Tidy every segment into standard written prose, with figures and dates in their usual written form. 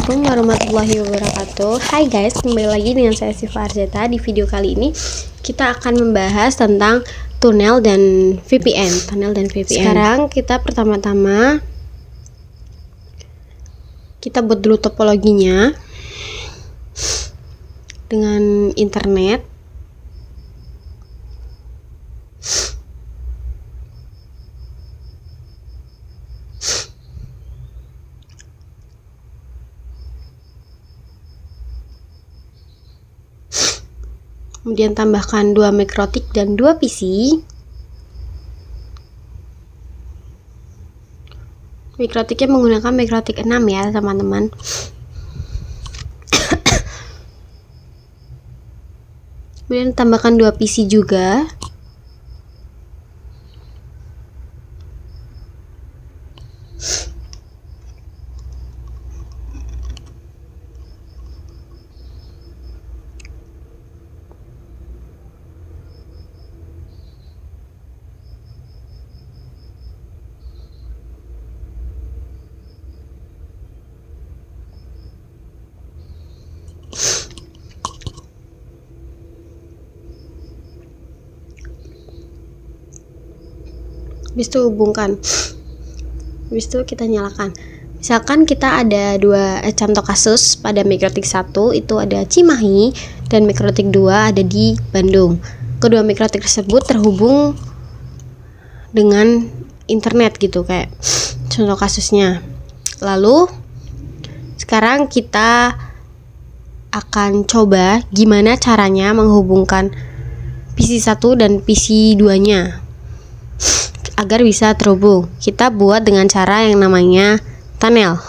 Assalamualaikum warahmatullahi wabarakatuh. Hai guys, kembali lagi dengan saya Siva Arzeta. Di video kali ini kita akan membahas tentang tunnel dan VPN. Sekarang kita pertama-tama kita buat dulu topologinya dengan internet. Kemudian tambahkan 2 mikrotik dan 2 PC. Mikrotiknya menggunakan mikrotik 6 ya teman-teman. Kemudian tambahkan 2 PC juga. Habis itu hubungkan. Habis itu kita nyalakan. Misalkan kita ada dua contoh kasus pada mikrotik 1 itu ada Cimahi dan mikrotik 2 ada di Bandung. Kedua mikrotik tersebut terhubung dengan internet gitu kayak contoh kasusnya. Lalu sekarang kita akan coba gimana caranya menghubungkan PC 1 dan PC 2-nya agar bisa terhubung. Kita buat dengan cara yang namanya tunnel.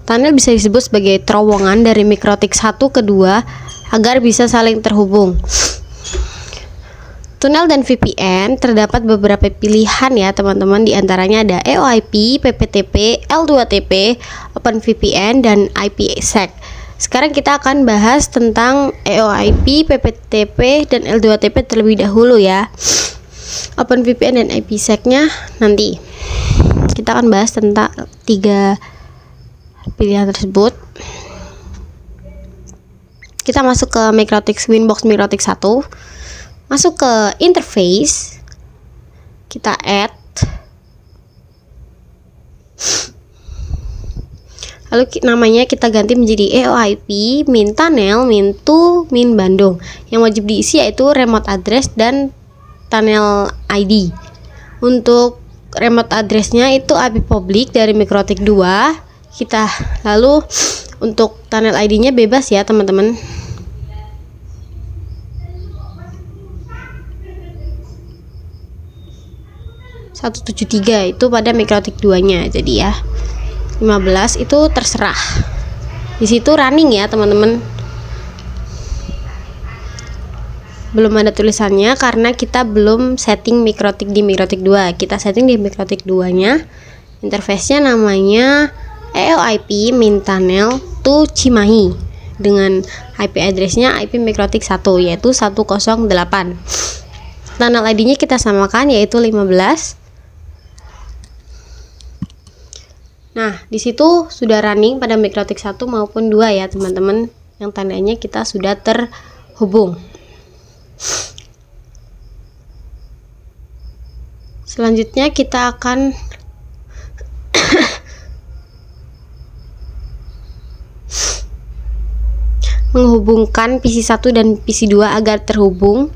Tunnel bisa disebut sebagai terowongan dari mikrotik 1 ke 2 agar bisa saling terhubung. Tunnel dan VPN terdapat beberapa pilihan ya teman-teman, di antaranya ada EOIP, PPTP, L2TP, OpenVPN, dan IPsec. Sekarang kita akan bahas tentang EOIP, PPTP, dan L2TP terlebih dahulu ya. OpenVPN dan IPsec-nya nanti. Kita akan bahas tentang 3 pilihan tersebut. Kita masuk ke mikrotik Winbox mikrotik 1. Masuk ke interface. Kita add. Lalu namanya kita ganti menjadi EOIP min tunnel min to min Bandung. Yang wajib diisi yaitu remote address dan tunnel ID. Untuk remote addressnya itu IP public dari mikrotik 2. Kita lalu untuk tunnel ID-nya bebas ya teman-teman. .173 itu pada mikrotik 2-nya. Jadi ya 15 itu terserah. Di situ running ya teman-teman. Belum ada tulisannya karena kita belum setting mikrotik di mikrotik 2. Kita setting di mikrotik 2-nya. Interface-nya namanya EOIP min tunnel to Cimahi dengan IP address-nya IP mikrotik 1 yaitu 108. Tunnel ID-nya kita samakan yaitu 15. Nah, di situ sudah running pada mikrotik 1 maupun 2 ya teman-teman. Yang tandanya kita sudah terhubung. Selanjutnya kita akan menghubungkan PC 1 dan PC 2 agar terhubung.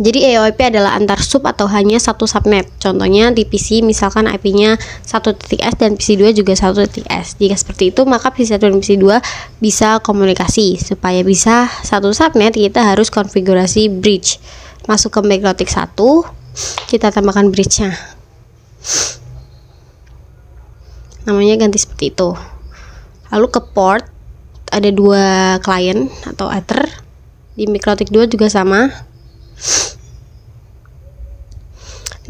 Jadi EOIP adalah antar sub atau hanya satu subnet. Contohnya di PC misalkan IP-nya 1.s dan PC 2 juga 1.s. Jika seperti itu maka PC 1 dan PC 2 bisa komunikasi. Supaya bisa satu subnet kita harus konfigurasi bridge. Masuk ke mikrotik 1, kita tambahkan bridge-nya. Namanya ganti seperti itu. Lalu ke port ada 2 klien atau ether. Di mikrotik 2 juga sama.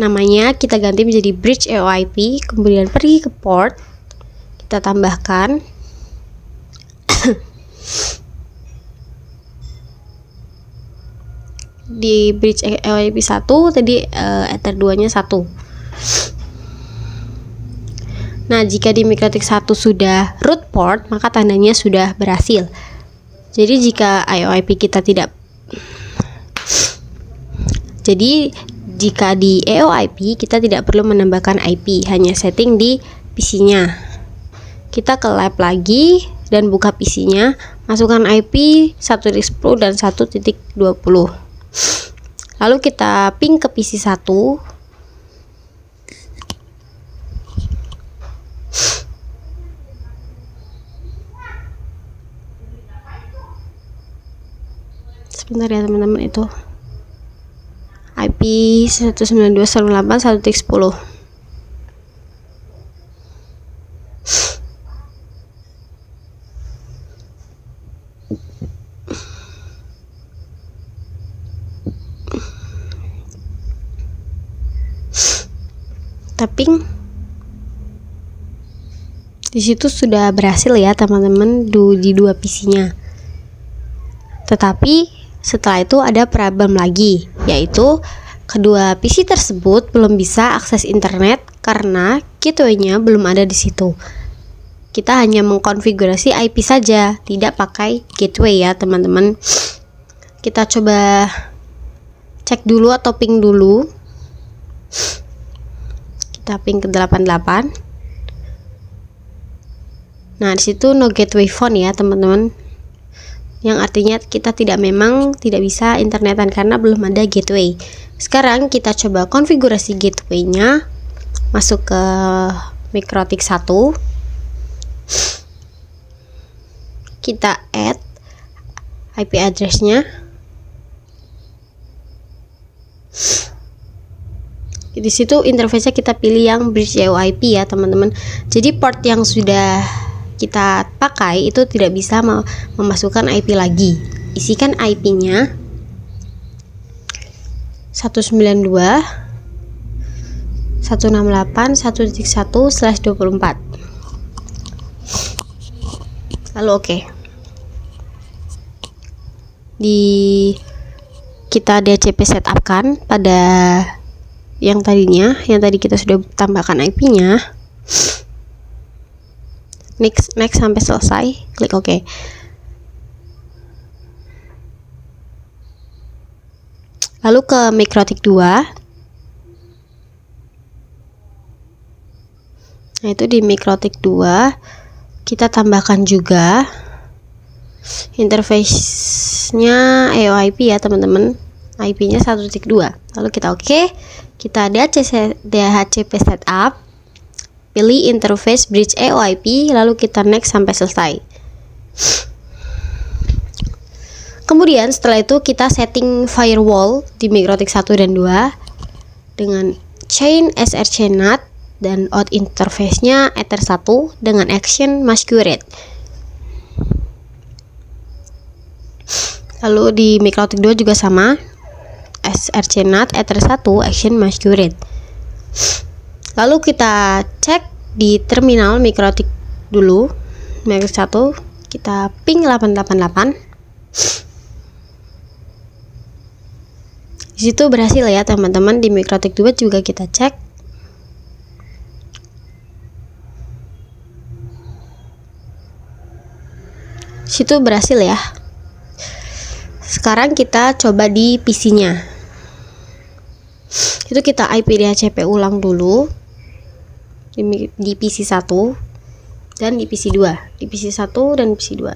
Namanya kita ganti menjadi bridge EOIP, kemudian pergi ke port, kita tambahkan di bridge EOIP 1 tadi ether 2 nya 1. Nah, jika di MikroTik 1 sudah root port, maka tandanya sudah berhasil. Jadi jika jika di EOIP kita tidak perlu menambahkan IP, hanya setting di PC-nya. Kita ke lab lagi dan buka PC-nya, masukkan IP 1.10 dan 1.20. Lalu kita ping ke PC 1. Sebentar ya teman-teman, itu IP 192.168.1.10. Tapping. Di situ sudah berhasil ya teman-teman di dua PC-nya. Tetapi setelah itu ada problem lagi, yaitu kedua PC tersebut belum bisa akses internet karena gateway-nya belum ada di situ. Kita hanya mengkonfigurasi IP saja, tidak pakai gateway ya teman-teman. Kita coba cek dulu atau ping dulu. Kita ping ke 88. Nah, di situ no gateway phone ya teman-teman. Yang artinya kita tidak bisa internetan karena belum ada gateway. Sekarang kita coba konfigurasi gateway-nya. Masuk ke MikroTik 1. Kita add IP address-nya. Di situ interface-nya kita pilih yang bridge EOIP ya teman-teman. Jadi port yang sudah kita pakai itu tidak bisa memasukkan IP lagi. Isikan IP-nya 192.168.1.1/24. Lalu oke. Kita DHCP setup kan pada yang tadi kita sudah tambahkan IP-nya. Next sampai selesai, klik OK. Lalu ke MikroTik 2. Nah, itu di MikroTik 2 kita tambahkan juga interface-nya EOIP ya teman-teman. IP-nya 1.2. Lalu kita OK. Kita DHCP setup. Pilih interface bridge EOIP, lalu kita next sampai selesai. Kemudian setelah itu kita setting firewall di MikroTik 1 dan 2 dengan chain SRC NAT dan out interface-nya Ether 1 dengan action masquerade. Lalu di MikroTik 2 juga sama, SRC NAT Ether 1 action masquerade. Lalu kita cek di terminal MikroTik dulu. MikroTik 1 kita ping 888. Di situ berhasil ya teman-teman. Di MikroTik 2 juga kita cek. Di situ berhasil ya. Sekarang kita coba di PC-nya. Itu kita IP DHCP ulang dulu. Di PC 1 dan di PC 2. Di PC 1 dan PC 2.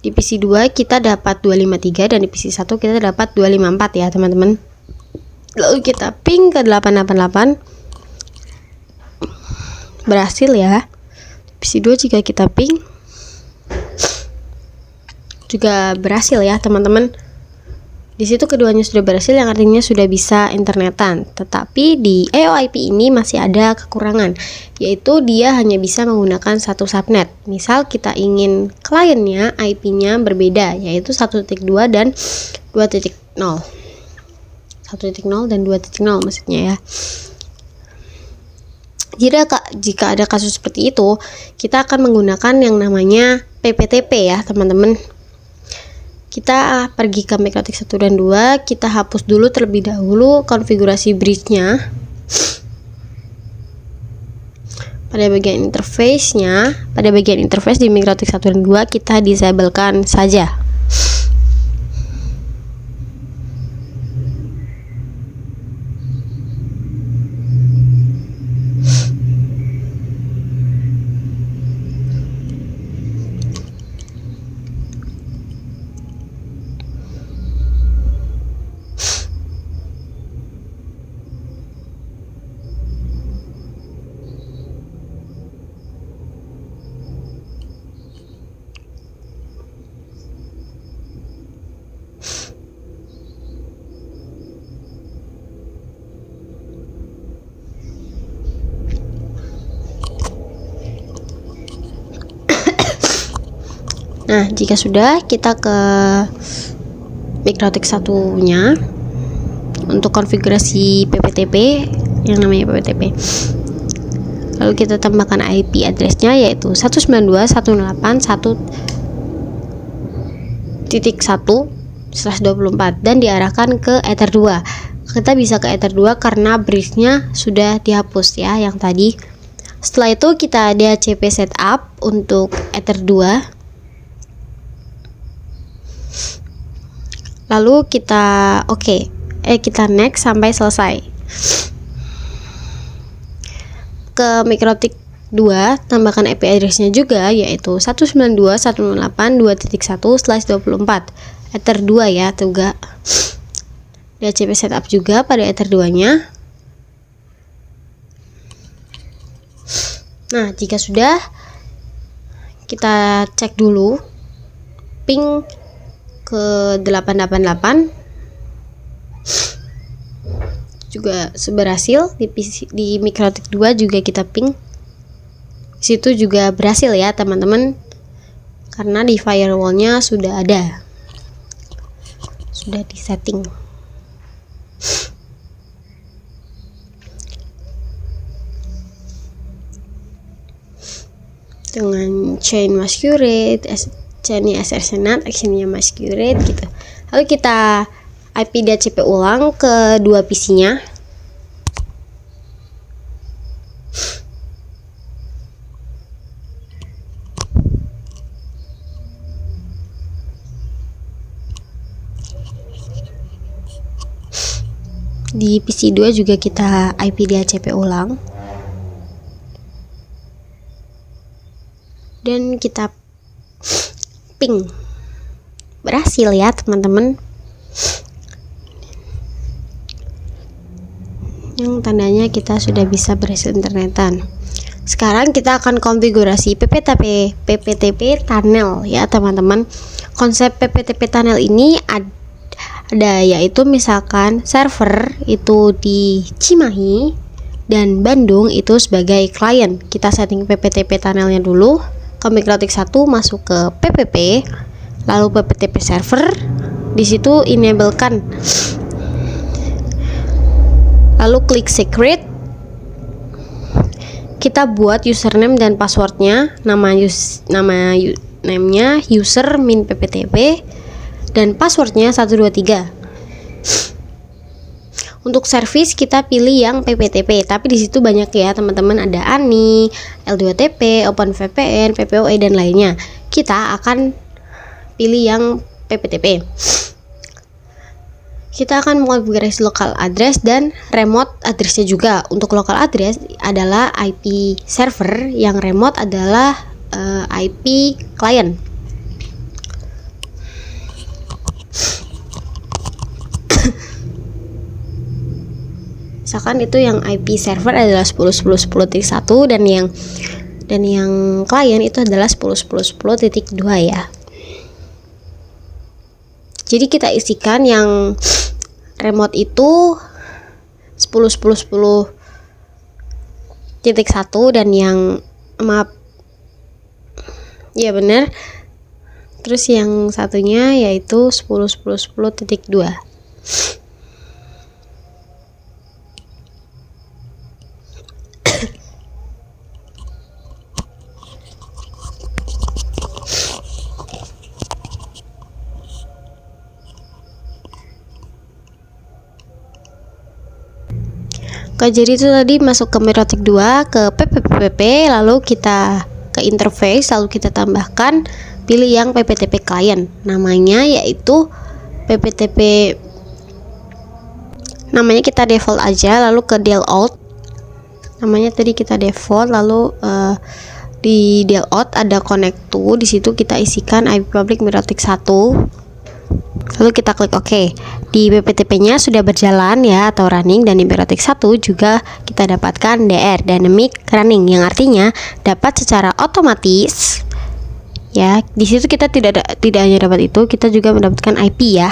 Di PC 2 kita dapat 253 dan di PC 1 kita dapat 254 ya teman-teman. Lalu kita ping ke 888. Berhasil ya. Di PC 2 jika kita ping juga berhasil ya teman-teman. Di situ keduanya sudah berhasil, yang artinya sudah bisa internetan. Tetapi di EOIP ini masih ada kekurangan, yaitu dia hanya bisa menggunakan satu subnet. Misal kita ingin kliennya IP-nya berbeda, yaitu 1.2 dan 2.0. 1.0 dan 2.0 maksudnya ya. Jika ada kasus seperti itu, kita akan menggunakan yang namanya PPTP ya teman-teman. Kita pergi ke MikroTik 1 dan 2, kita hapus dulu terlebih dahulu konfigurasi bridge-nya. pada bagian interface di MikroTik 1 dan 2 kita disablekan saja. Nah, jika sudah, kita ke MikroTik 1-nya untuk konfigurasi PPTP yang namanya PPTP. Lalu kita tambahkan IP address-nya yaitu 192.168.1.1/24 dan diarahkan ke Ether 2. Kita bisa ke Ether 2 karena bridge-nya sudah dihapus ya yang tadi. Setelah itu kita DHCP setup untuk Ether 2. Lalu kita kita next sampai selesai. Ke MikroTik 2 tambahkan IP address-nya juga yaitu 192.168.2.1/24 Ether 2 ya juga. DHCP setup juga pada Ether 2-nya. Nah, jika sudah, kita cek dulu ping ke 888 juga berhasil. Di MikroTik 2 juga kita ping, situ juga berhasil ya teman-teman, karena di firewallnya sudah ada, sudah disetting. Dengan chain masquerade, chainnya SRC-NAT, actionnya masquerade gitu. Lalu kita IP DHCP ulang ke dua PC-nya. Di PC 2 juga kita IP DHCP ulang. Dan kita ping. Berhasil ya teman-teman. Yang tandanya kita sudah bisa berhasil internetan. Sekarang kita akan konfigurasi PPTP tunnel ya teman-teman. Konsep PPTP tunnel ini ada yaitu misalkan server itu di Cimahi dan Bandung itu sebagai klien. Kita setting PPTP tunnelnya dulu. Ke MikroTik 1 masuk ke PPP, lalu PPTP server, di situ enablekan, lalu klik secret, kita buat username dan passwordnya, namanya user min PPTP dan passwordnya 123. Untuk service kita pilih yang PPTP, tapi di situ banyak ya teman-teman, ada ANI, L2TP, OpenVPN, PPOE dan lainnya. Kita akan pilih yang PPTP. Kita akan mengonfigurasi local address dan remote addressnya juga. Untuk local address adalah IP server, yang remote adalah IP client. Misalkan itu yang IP server adalah 10.10.10.1 dan yang klien itu adalah 10.10.10.2 ya. Jadi kita isikan yang remote itu 10.10.10.1 dan yang benar. Terus yang satunya yaitu 10.10.10.2. Oke, jadi itu tadi masuk ke MikroTik 2 ke PPTP, lalu kita ke interface, lalu kita tambahkan pilih yang PPTP client, namanya yaitu PPTP, namanya kita default aja, lalu ke deal out, namanya tadi kita default, lalu di deal out ada connect to, di situ kita isikan IP public MikroTik 1, lalu kita klik OK. Di PPTP-nya sudah berjalan ya atau running, dan di MikroTik 1 juga kita dapatkan DR, dynamic running, yang artinya dapat secara otomatis ya. Di situ kita tidak hanya dapat itu, kita juga mendapatkan IP ya.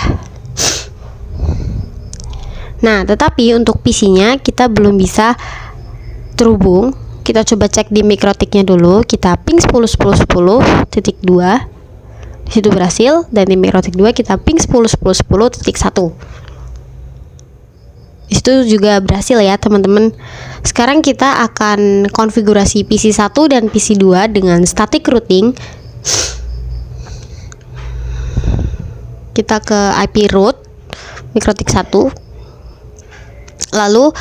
Nah, tetapi untuk PC-nya kita belum bisa terhubung. Kita coba cek di MikroTik-nya dulu. Kita ping 10.10.10.2. Di situ berhasil, dan di MikroTik 2 kita ping 10.10.10.1. Di situ juga berhasil ya, teman-teman. Sekarang kita akan konfigurasi PC 1 dan PC 2 dengan static routing. Kita ke IP root MikroTik 1, lalu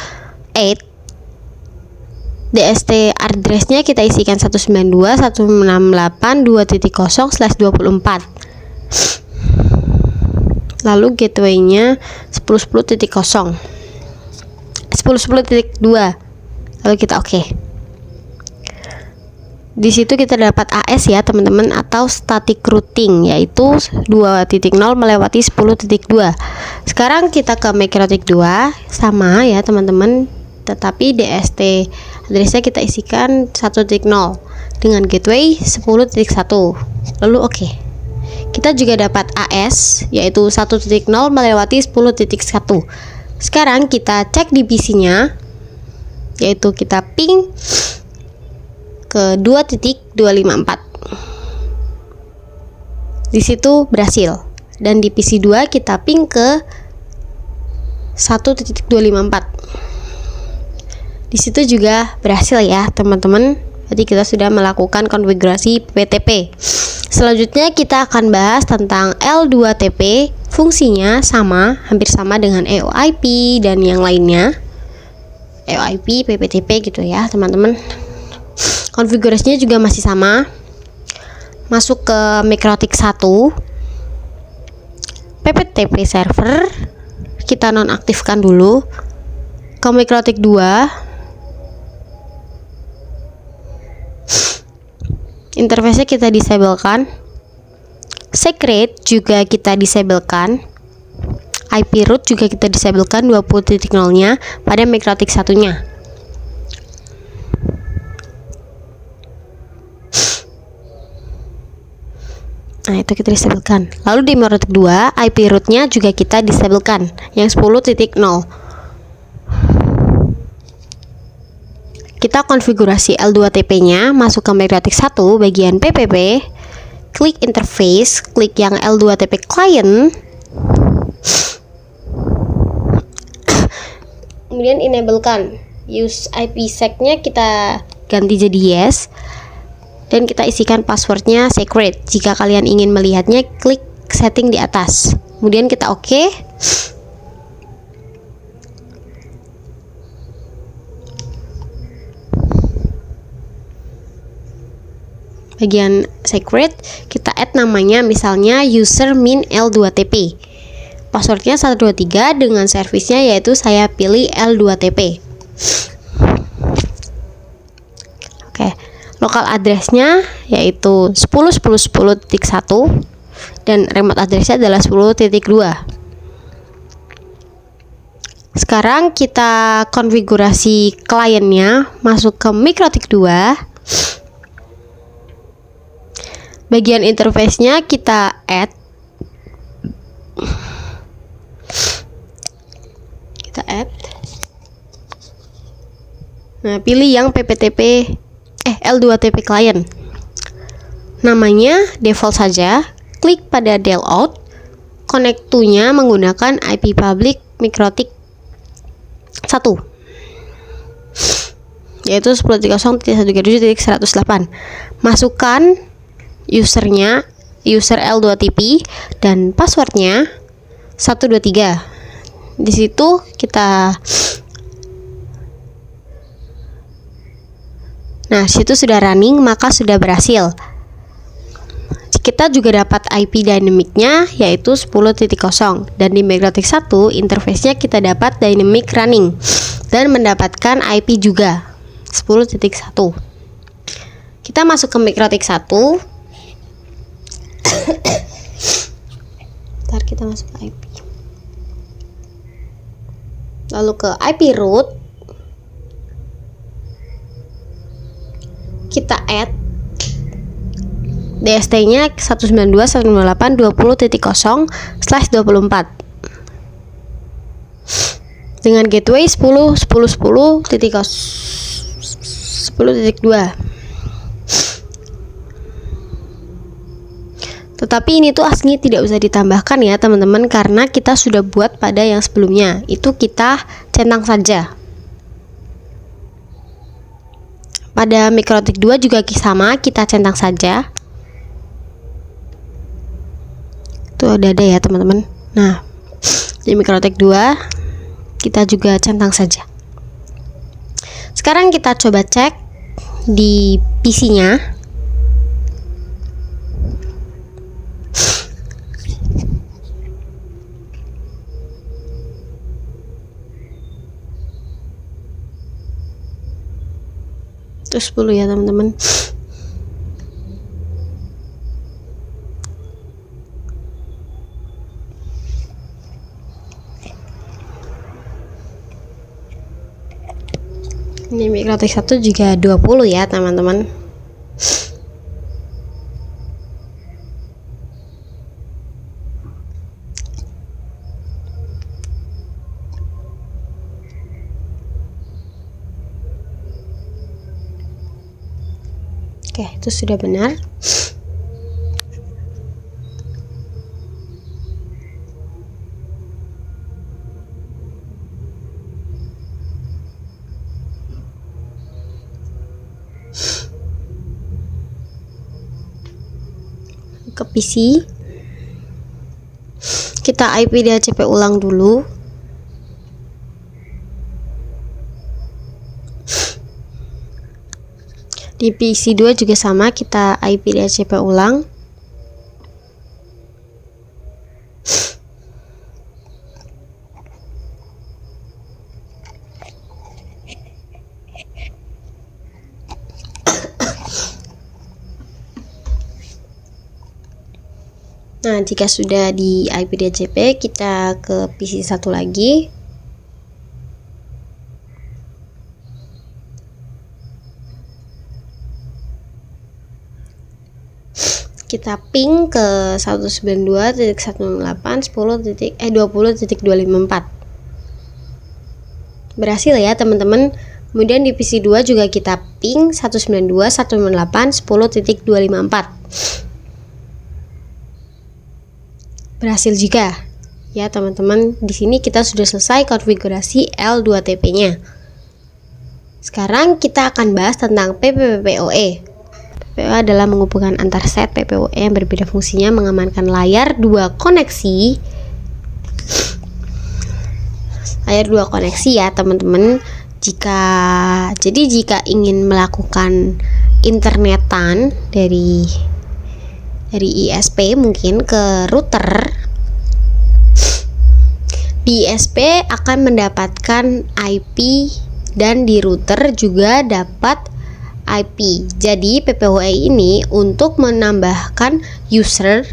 8 DST address-nya kita isikan 192.168.2.0/24. Lalu gateway-nya 10.10.0 10.10.2. Lalu kita oke. Di situ kita dapat AS ya, teman-teman, atau static routing, yaitu 2.0 melewati 10.2. Sekarang kita ke MikroTik 2, sama ya, teman-teman, tetapi DST address-nya kita isikan 1.0 dengan gateway 10.1. Lalu oke. Kita juga dapat AS yaitu 1.0 melewati 10.1. Sekarang kita cek di PC-nya, yaitu kita ping ke 2.254. Di situ berhasil. Dan di PC 2 kita ping ke 1.254. Di situ juga berhasil ya, teman-teman. Jadi kita sudah melakukan konfigurasi PPTP. Selanjutnya kita akan bahas tentang L2TP. Fungsinya sama, hampir sama dengan EOIP dan yang lainnya. EOIP, PPTP gitu ya, teman-teman. Konfigurasinya juga masih sama. Masuk ke MikroTik 1, PPTP server, kita nonaktifkan dulu. Ke MikroTik 2, interface-nya kita disablekan. Secret juga kita disablekan. IP root juga kita disablekan 20.0-nya pada MikroTik 1-nya. Nah, itu kita disablekan. Lalu di MikroTik 2, IP root-nya juga kita disablekan yang 10.0. Kita konfigurasi L2TP-nya, masuk ke MikroTik 1 bagian PPP, klik interface, klik yang L2TP client, kemudian enablekan use IPsec-nya kita ganti jadi yes, dan kita isikan passwordnya secret. Jika kalian ingin melihatnya, klik setting di atas, kemudian kita oke. Bagian secret kita add namanya, misalnya user min L2TP, passwordnya 123, dengan servisnya yaitu saya pilih L2TP. Oke, lokal addressnya yaitu 10.10.10.1 dan remote addressnya adalah 10.2. Sekarang kita konfigurasi kliennya, masuk ke MikroTik 2. Bagian interface-nya kita add. Nah, pilih yang PPTP L2TP client. Namanya default saja. Klik pada deal out. Connect to-nya menggunakan IP public MikroTik 1. Yaitu 10.0.137.108. Masukkan usernya, user L2TP, dan passwordnya 123. Di situ kita Nah, situ sudah running, maka sudah berhasil. Kita juga dapat IP dynamic-nya yaitu 10.0, dan di Mikrotik 1 interface-nya kita dapat dynamic running dan mendapatkan IP juga 10.1. Kita masuk ke Mikrotik 1. Ntar kita masuk ke IP. Lalu ke IP root. Kita add DST-nya 192.168.20.0/24 dengan gateway 10.10.10.2. Tetapi ini tuh aslinya tidak usah ditambahkan ya teman-teman, karena kita sudah buat pada yang sebelumnya. Itu kita centang saja. Pada Mikrotik 2 juga sama, kita centang saja. Itu ada ya teman-teman. Nah, di Mikrotik 2 kita juga centang saja. Sekarang kita coba cek di PC-nya. Terus 10 ya teman-teman. Ini Mikrotik 1 juga 20 ya teman-teman. Oke, itu sudah benar. Ke PC, kita IP DHCP ulang dulu. Di PC 2 juga sama, kita IP DHCP ulang. Nah, jika sudah di IP DHCP, kita ke PC 1 lagi. Kita ping ke 192.168.20.254. Berhasil ya teman-teman. Kemudian di PC 2 juga kita ping 192.168.10.254. Berhasil juga ya teman-teman. Di sini kita sudah selesai konfigurasi L2TP-nya. Sekarang kita akan bahas tentang PPPoE. PPoE adalah menghubungkan antar set PPoE yang berbeda fungsinya, mengamankan layar 2 koneksi. Layar 2 koneksi ya teman-teman. Jika ingin melakukan internetan dari ISP mungkin ke router, di ISP akan mendapatkan IP dan di router juga dapat IP. Jadi PPoE ini untuk menambahkan user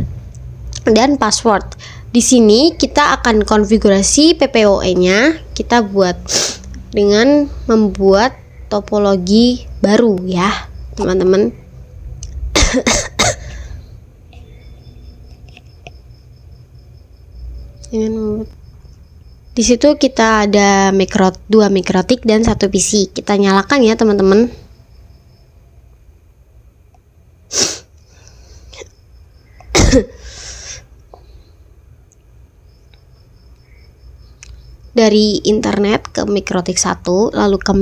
dan password. Di sini kita akan konfigurasi PPoE-nya, kita buat dengan membuat topologi baru ya teman-teman. Di situ kita ada 2 Mikrotik dan 1 PC. Kita nyalakan ya teman-teman. Dari internet ke Mikrotik 1, lalu ke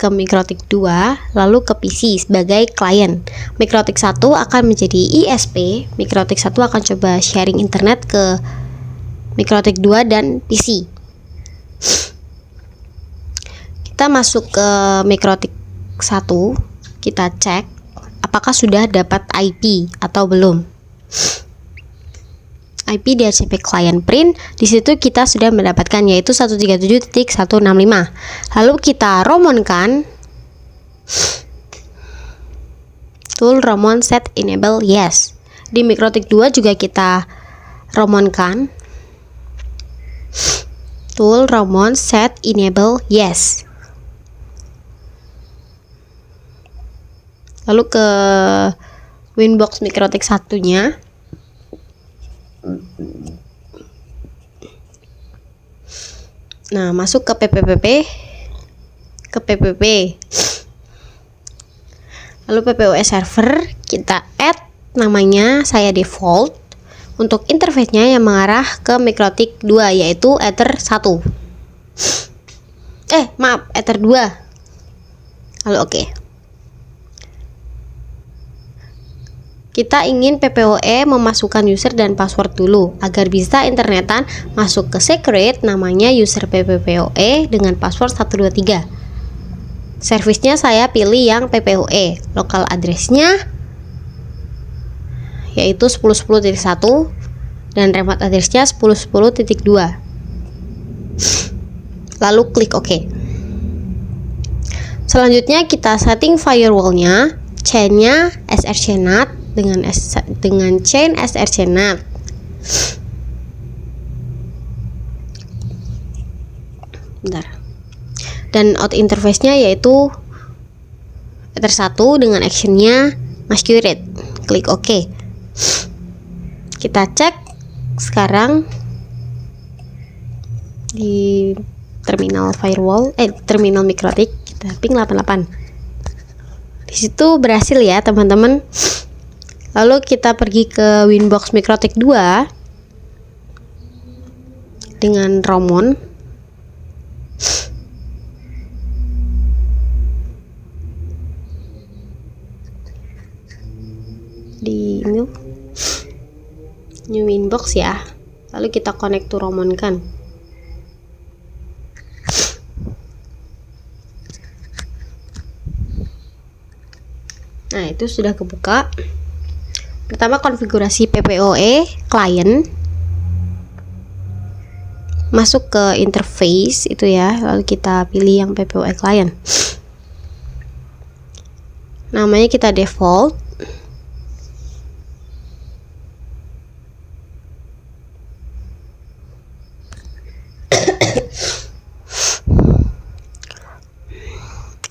Mikrotik 2, lalu ke PC sebagai klien. Mikrotik 1 akan menjadi ISP. Mikrotik 1 akan coba sharing internet ke Mikrotik 2 dan PC. Kita masuk ke Mikrotik 1. kita cek apakah sudah dapat IP atau belum. IP DHCP client print, di situ kita sudah mendapatkan yaitu 137.165. Lalu kita romonkan tool romon set enable yes. Di MikroTik 2 juga kita romonkan tool romon set enable yes. Lalu ke Winbox MikroTik 1-nya. Nah, masuk ke PPP. Lalu PPOE server, kita add namanya saya default. Untuk interface-nya yang mengarah ke MikroTik 2 yaitu Ether 1. Ether 2. Lalu oke. Kita ingin PPOE memasukkan user dan password dulu agar bisa internetan masuk ke secret, namanya user PPOE dengan password 123. Servisnya saya pilih yang PPOE, lokal address-nya yaitu 10.10.1 dan remote address-nya 10.10.2. Lalu klik OK. Selanjutnya kita setting firewall-nya, chain-nya SRC-NAT dengan chain SRC-NAT. Bentar. Dan out interface-nya yaitu Ether 1 dengan action-nya masquerade. Klik OK. Kita cek sekarang di terminal firewall, terminal MikroTik, kita ping 88. Di situ berhasil ya teman-teman. Lalu kita pergi ke Winbox MikroTik 2 dengan Romon. Di new Winbox ya. Lalu kita connect to Romon kan. Nah, itu sudah kebuka. Pertama konfigurasi PPOE client, masuk ke interface itu ya, lalu kita pilih yang PPOE client, namanya kita default.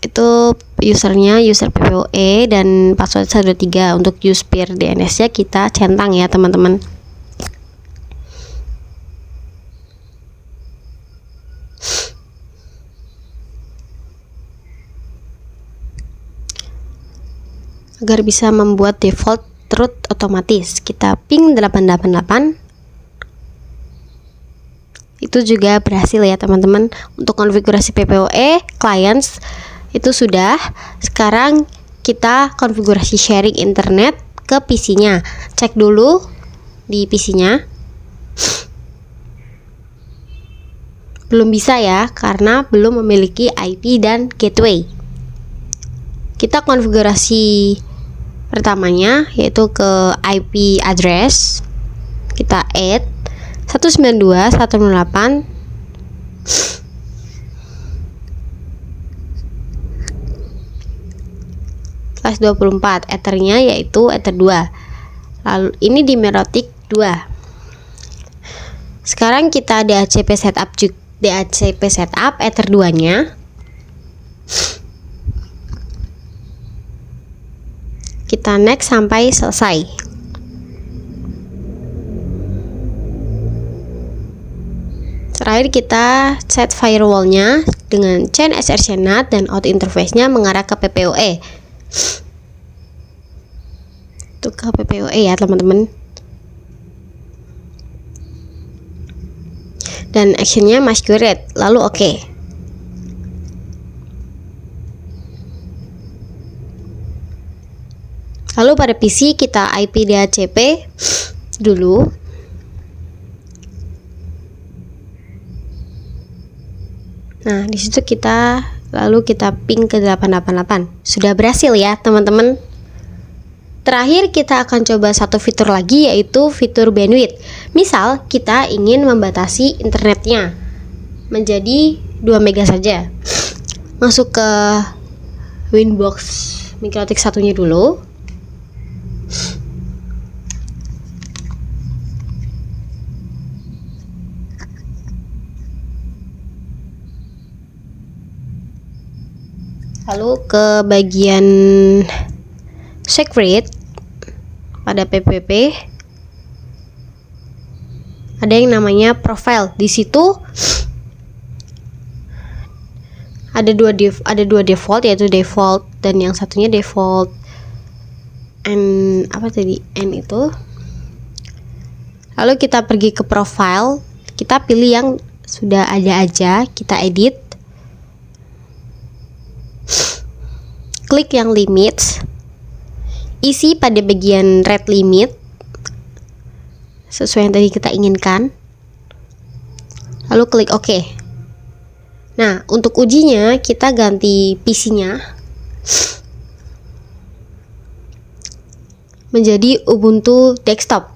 Itu usernya user PPOE dan password 123. Untuk use peer DNS nya kita centang ya teman-teman. Agar bisa membuat default root otomatis, kita ping 888. Itu juga berhasil ya teman-teman. Untuk konfigurasi PPOE clients itu sudah. Sekarang kita konfigurasi sharing internet ke PC-nya. Cek dulu di PC-nya. Belum bisa ya, karena belum memiliki IP dan gateway. Kita konfigurasi pertamanya yaitu ke IP address. Kita add 192.168 /24, ethernya yaitu ether 2. Lalu ini di MikroTik 2. Sekarang kita DHCP setup ether 2 nya. Kita next sampai selesai. Terakhir kita set firewall-nya dengan chain SRC-NAT dan out interface-nya mengarah ke PPOE. Itu ke PPOE ya teman-teman. Dan actionnya masquerade. Lalu oke. Lalu pada PC kita IP DHCP dulu. Nah, di situ kita lalu kita ping ke 888. Sudah berhasil ya teman-teman. Terakhir kita akan coba satu fitur lagi, yaitu fitur bandwidth. Misal kita ingin membatasi internetnya menjadi 2 mega saja. Masuk ke Winbox MikroTik 1-nya dulu. Lalu ke bagian secret pada PPP ada yang namanya profile. Di situ ada dua default, yaitu default dan yang satunya default N itu. Lalu kita pergi ke profile, kita pilih yang sudah ada aja, kita edit, klik yang limits, isi pada bagian red limit sesuai yang tadi kita inginkan, lalu klik OK. Nah, untuk ujinya kita ganti PC-nya menjadi Ubuntu desktop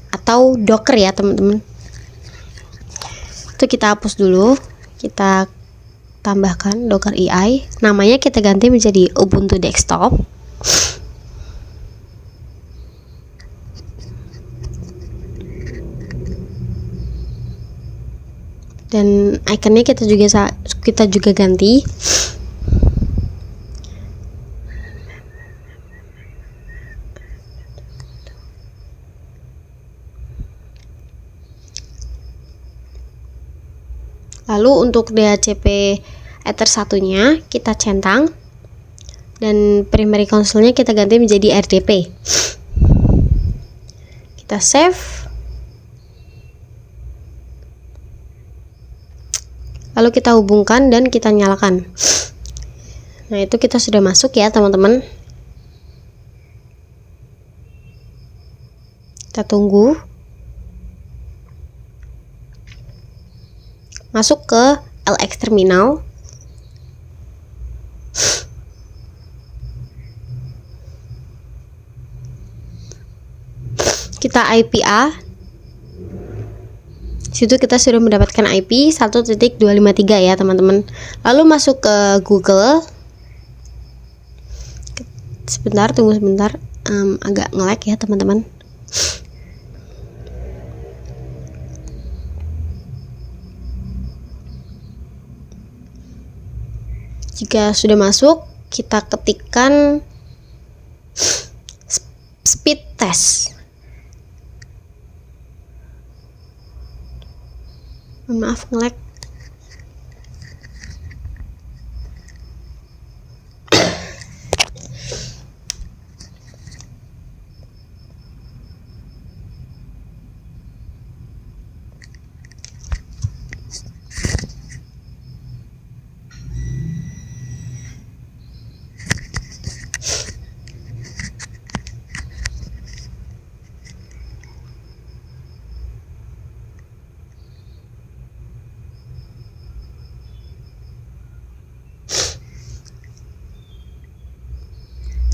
atau Docker ya teman-teman. Itu kita hapus dulu, kita tambahkan Docker EI, namanya kita ganti menjadi Ubuntu desktop. Dan ikonnya kita juga ganti. Lalu untuk DHCP Ether 1-nya kita centang dan primary console-nya kita ganti menjadi RDP. Kita save. Lalu kita hubungkan dan kita nyalakan. Nah, itu kita sudah masuk ya teman-teman. Kita tunggu. Masuk ke LX terminal. Kita IPA. Situ kita sudah mendapatkan IP 1.253 ya teman-teman. Lalu masuk ke Google. Sebentar, tunggu sebentar, agak nge-lag ya teman-teman. Jika sudah masuk, kita ketikkan speed test. Maaf, nge-lag.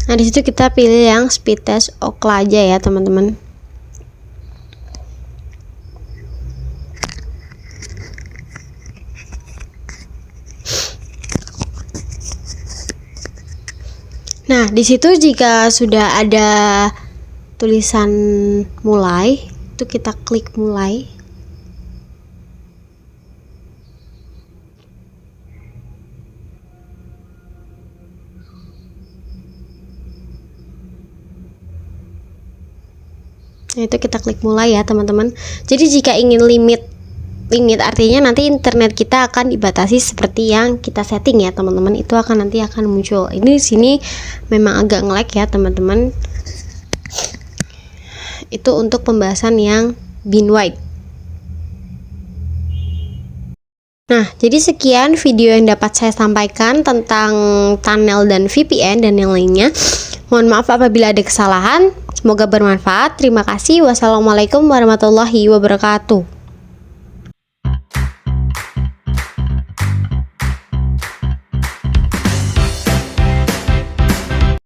Nah, di situ kita pilih yang speed test Okla aja ya, teman-teman. Nah, di situ jika sudah ada tulisan mulai, itu kita klik mulai. Nah, itu kita klik mulai ya teman-teman. Jadi jika ingin limit artinya nanti internet kita akan dibatasi seperti yang kita setting ya teman-teman. Itu nanti akan muncul. Ini di sini memang agak nge-lag ya teman-teman. Itu untuk pembahasan yang binwide. Nah, jadi sekian video yang dapat saya sampaikan tentang tunnel dan VPN dan yang lainnya. Mohon maaf apabila ada kesalahan. Semoga bermanfaat. Terima kasih. Wassalamualaikum warahmatullahi wabarakatuh.